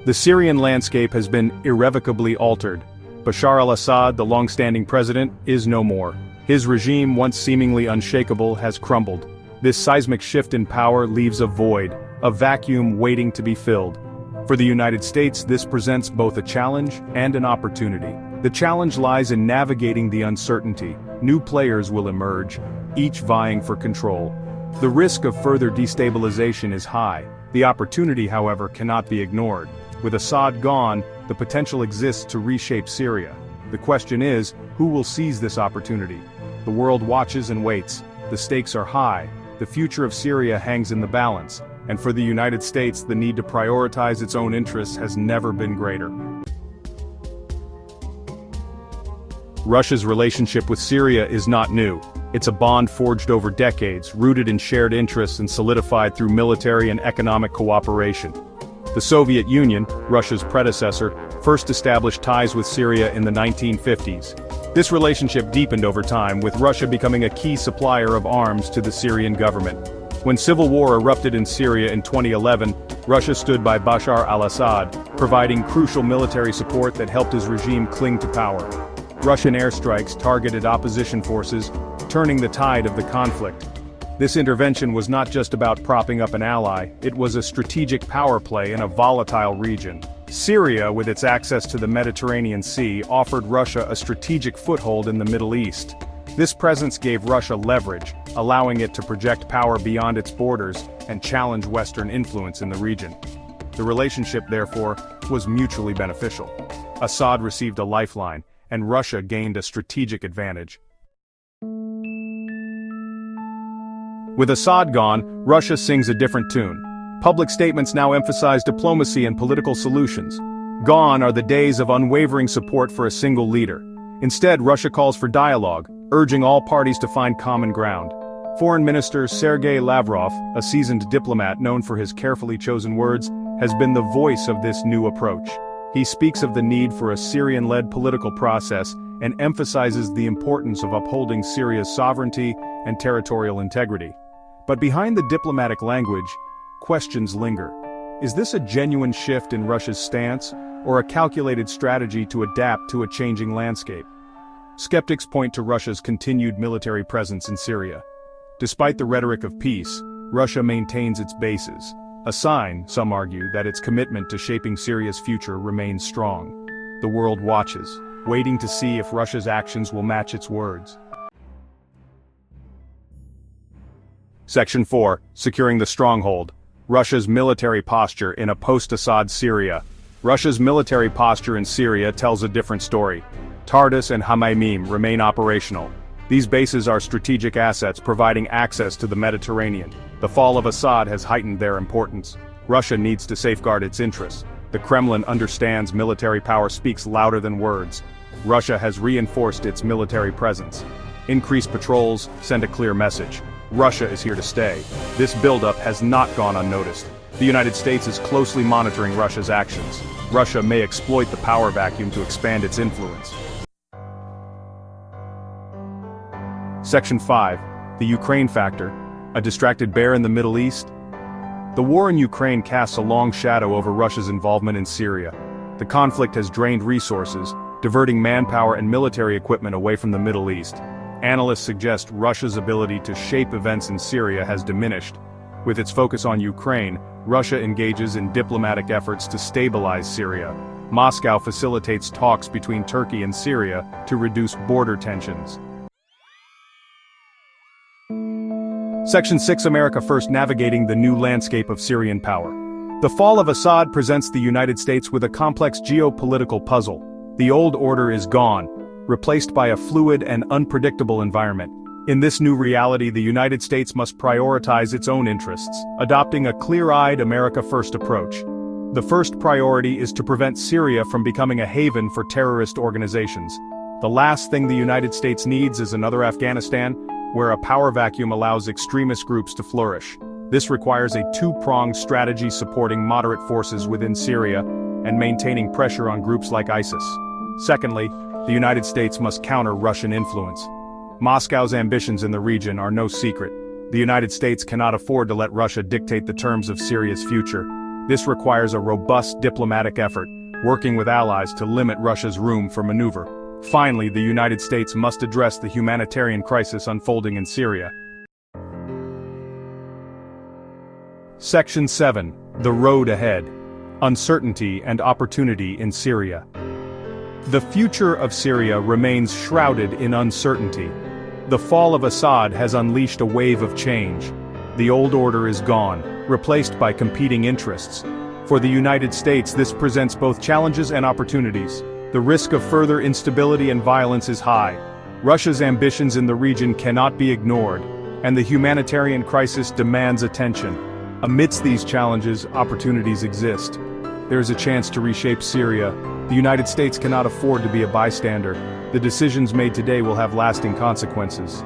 The Syrian landscape has been irrevocably altered. Bashar al-Assad, the long-standing president, is no more. His regime, once seemingly unshakable, has crumbled. This seismic shift in power leaves a void, a vacuum waiting to be filled. For the United States, this presents both a challenge and an opportunity. The challenge lies in navigating the uncertainty. New players will emerge, each vying for control. The risk of further destabilization is high. The opportunity, however, cannot be ignored. With Assad gone, the potential exists to reshape Syria. The question is, who will seize this opportunity? The world watches and waits. The stakes are high. The future of Syria hangs in the balance. And for the United States, the need to prioritize its own interests has never been greater. Russia's relationship with Syria is not new. It's a bond forged over decades, rooted in shared interests and solidified through military and economic cooperation. The Soviet Union, Russia's predecessor, first established ties with Syria in the 1950s. This relationship deepened over time, with Russia becoming a key supplier of arms to the Syrian government. When civil war erupted in Syria in 2011, Russia stood by Bashar al-Assad, providing crucial military support that helped his regime cling to power. Russian airstrikes targeted opposition forces, turning the tide of the conflict. This intervention was not just about propping up an ally, it was a strategic power play in a volatile region. Syria, with its access to the Mediterranean Sea, offered Russia a strategic foothold in the Middle East. This presence gave Russia leverage, allowing it to project power beyond its borders and challenge Western influence in the region. The relationship, therefore, was mutually beneficial. Assad received a lifeline, and Russia gained a strategic advantage. With Assad gone, Russia sings a different tune. Public statements now emphasize diplomacy and political solutions. Gone are the days of unwavering support for a single leader. Instead, Russia calls for dialogue, urging all parties to find common ground. Foreign Minister Sergei Lavrov, a seasoned diplomat known for his carefully chosen words, has been the voice of this new approach. He speaks of the need for a Syrian-led political process and emphasizes the importance of upholding Syria's sovereignty and territorial integrity. But behind the diplomatic language, questions linger. Is this a genuine shift in Russia's stance, or a calculated strategy to adapt to a changing landscape? Skeptics point to Russia's continued military presence in Syria. Despite the rhetoric of peace, Russia maintains its bases, a sign, some argue, that its commitment to shaping Syria's future remains strong. The world watches, waiting to see if Russia's actions will match its words. Section 4. Securing the stronghold. Russia's military posture in a post-Assad Syria. Russia's military posture in Syria tells a different story. Tartus and Hamaymim remain operational. These bases are strategic assets providing access to the Mediterranean. The fall of Assad has heightened their importance. Russia needs to safeguard its interests. The Kremlin understands military power speaks louder than words. Russia has reinforced its military presence. Increased patrols send a clear message. Russia is here to stay. This buildup has not gone unnoticed. The United States is closely monitoring Russia's actions. Russia may exploit the power vacuum to expand its influence. Section 5. The Ukraine factor. A distracted bear in the Middle East? The war in Ukraine casts a long shadow over Russia's involvement in Syria. The conflict has drained resources, diverting manpower and military equipment away from the Middle East. Analysts suggest Russia's ability to shape events in Syria has diminished. With its focus on Ukraine, Russia engages in diplomatic efforts to stabilize Syria. Moscow facilitates talks between Turkey and Syria to reduce border tensions. Section 6. America First. Navigating the new landscape of Syrian power. The fall of Assad presents the United States with a complex geopolitical puzzle. The old order is gone, replaced by a fluid and unpredictable environment. In this new reality, the United States must prioritize its own interests, adopting a clear-eyed America First approach. The first priority is to prevent Syria from becoming a haven for terrorist organizations. The last thing the United States needs is another Afghanistan, where a power vacuum allows extremist groups to flourish. This requires a two-pronged strategy supporting moderate forces within Syria and maintaining pressure on groups like ISIS. Secondly, the United States must counter Russian influence. Moscow's ambitions in the region are no secret. The United States cannot afford to let Russia dictate the terms of Syria's future. This requires a robust diplomatic effort, working with allies to limit Russia's room for maneuver. Finally, the United States must address the humanitarian crisis unfolding in Syria. Section 7. The Road Ahead. Uncertainty and Opportunity in Syria. The future of Syria remains shrouded in uncertainty. The fall of Assad has unleashed a wave of change. The old order is gone, replaced by competing interests. For the United States, this presents both challenges and opportunities. The risk of further instability and violence is high. Russia's ambitions in the region cannot be ignored, and the humanitarian crisis demands attention. Amidst these challenges, opportunities exist. There is a chance to reshape Syria. The United States cannot afford to be a bystander. The decisions made today will have lasting consequences.